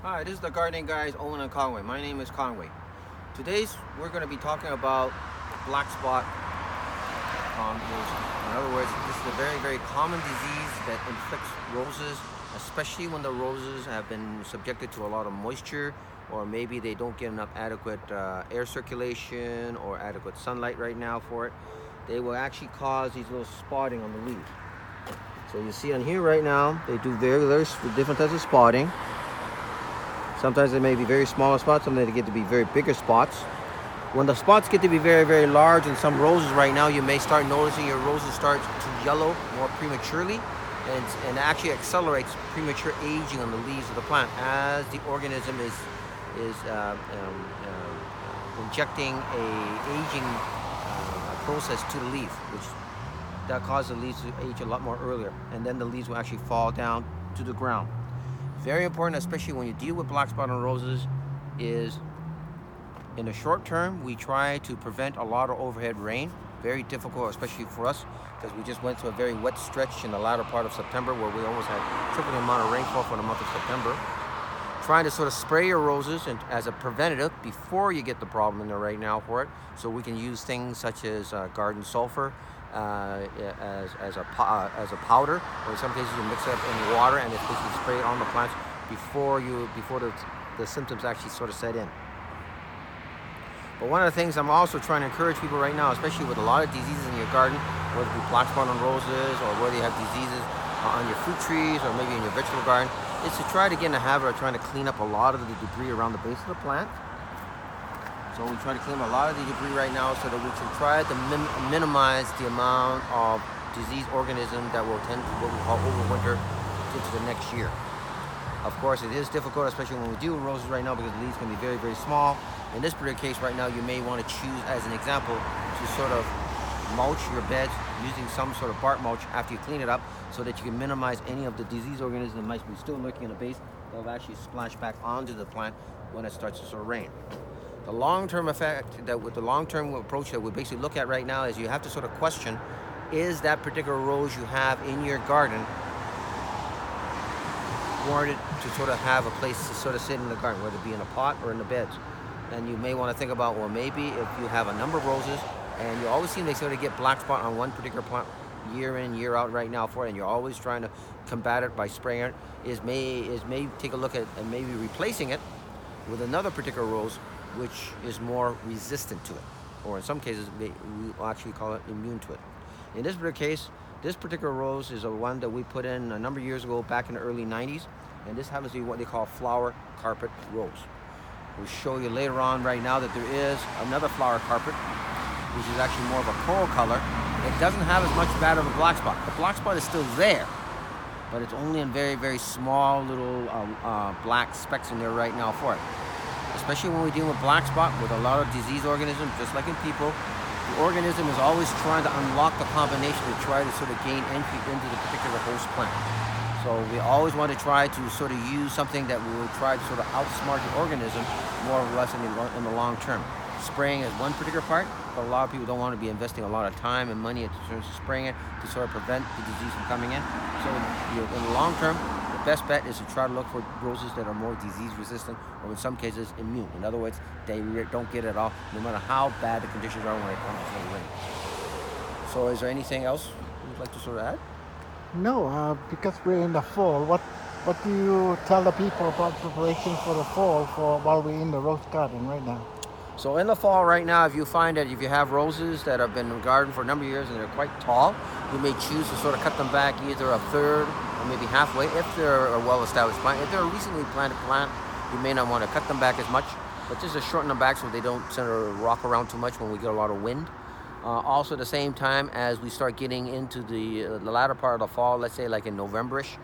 Hi, this is the gardening guys, Owen and Conway. My name is Conway. Today's we're going to be talking about black spot on roses. In other words, this is a very, very common disease that inflicts roses, especially when the roses have been subjected to a lot of moisture, or maybe they don't get enough adequate air circulation or adequate sunlight right now for it. They will actually cause these little spotting on the leaf. So you see on here right now, they do very different types of spotting. Sometimes they may be very small spots, sometimes they get to be very bigger spots. When the spots get to be very, very large in some roses right now, you may start noticing your roses start to yellow more prematurely, and actually accelerates premature aging on the leaves of the plant as the organism is injecting a aging process to the leaf, which that causes the leaves to age a lot more earlier, and then the leaves will actually fall down to the ground. Very important, especially when you deal with black spot on roses, is in the short term, we try to prevent a lot of overhead rain. Very difficult, especially for us, because we just went through a very wet stretch in the latter part of September where we almost had triple the amount of rainfall for the month of September. Trying to sort of spray your roses and as a preventative before you get the problem in there right now for it. So we can use things such as garden sulfur, as a powder, or in some cases you mix it up in water and it's basically spray it on the plants before the symptoms actually sort of set in. But one of the things I'm also trying to encourage people right now, especially with a lot of diseases in your garden, whether it be black spot on roses or whether you have diseases on your fruit trees or maybe in your vegetable garden, is to try to get in the habit of trying to clean up a lot of the debris around the base of the plant. So we try to clean up a lot of the debris right now so that we can try to minimize the amount of disease organism that will tend to what we call overwinter into the next year. Of course, it is difficult, especially when we deal with roses right now, because the leaves can be very, very small. In this particular case right now, you may want to choose, as an example, to sort of mulch your beds using some sort of bark mulch after you clean it up, so that you can minimize any of the disease organisms that might be still lurking in the base that will actually splash back onto the plant when it starts to sort of rain. The long-term effect, that with the long-term approach that we basically look at right now, is you have to sort of question, is that particular rose you have in your garden warranted to sort of have a place to sort of sit in the garden, whether it be in a pot or in the beds? And you may want to think about, well, maybe if you have a number of roses and you always seem they sort of get black spot on one particular plant year in, year out right now for it, and you're always trying to combat it by spraying it, is may take a look at and maybe replacing it with another particular rose which is more resistant to it, or in some cases we actually call it immune to it. In this particular case, this particular rose is a one that we put in a number of years ago, back in the early 90s, and this happens to be what they call flower carpet rose. We'll show you later on right now that there is another flower carpet, which is actually more of a coral color. It doesn't have as much bad of a black spot. The black spot is still there, but it's only in very, very small little black specks in there right now for it. Especially when we deal with black spot with a lot of disease organisms, just like in people, the organism is always trying to unlock the combination to try to sort of gain entry into the particular host plant. So we always want to try to sort of use something that will try to sort of outsmart the organism more or less in the long term. Spraying is one particular part, but a lot of people don't want to be investing a lot of time and money into sort of spraying it to sort of prevent the disease from coming in. So in the long term, the best bet is to try to look for roses that are more disease resistant, or in some cases immune. In other words, they don't get it at all, no matter how bad the conditions are when it comes to the rain. So is there anything else you'd like to sort of add? No, because we're in the fall. What do you tell the people about preparation for the fall while we're in the rose garden right now? So in the fall right now, if you find that if you have roses that have been in the garden for a number of years and they're quite tall, you may choose to sort of cut them back either a third or maybe halfway if they're a well-established plant. If they're a recently planted plant, you may not want to cut them back as much, but just to shorten them back so they don't sort of rock around too much when we get a lot of wind. Also, at the same time, as we start getting into the latter part of the fall, let's say like in November-ish,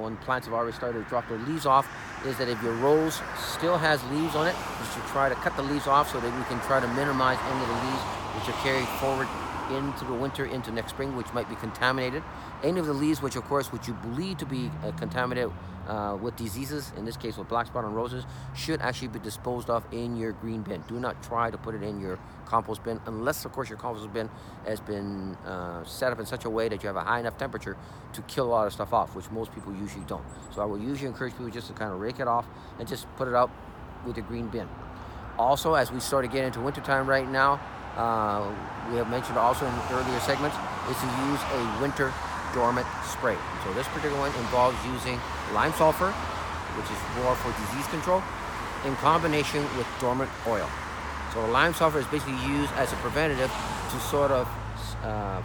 when plants have already started to drop their leaves off, is that if your rose still has leaves on it, you should try to cut the leaves off so that we can try to minimize any of the leaves which are carried forward into the winter, into next spring, which might be contaminated. Any of the leaves, which you believe to be contaminated with diseases, in this case with black spot on roses, should actually be disposed of in your green bin. Do not try to put it in your compost bin, unless of course your compost bin has been set up in such a way that you have a high enough temperature to kill a lot of stuff off, which most people usually don't. So I will usually encourage people just to kind of rake it off and just put it out with your green bin. Also, as we start to get into wintertime right now, we have mentioned also in earlier segments, is to use a winter dormant spray. So this particular one involves using lime sulfur, which is more for disease control, in combination with dormant oil. So lime sulfur is basically used as a preventative to sort of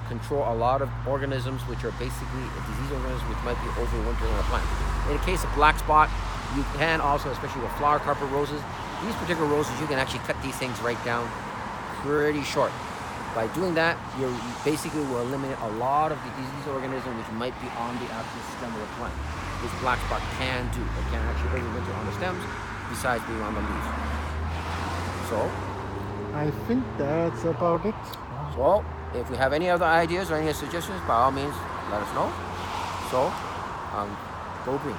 control a lot of organisms which are basically disease organisms which might be overwintering on a plant. In the case of black spot, you can also, especially with flower carpet roses, these particular roses, you can actually cut these things right down pretty short. By doing that, you basically will eliminate a lot of the disease organisms which might be on the actual stem of the plant, which black spot can do. It can actually overwinter on the stems besides being on the leaves. So, I think that's about it. So, if we have any other ideas or any suggestions, by all means, let us know. So, go green.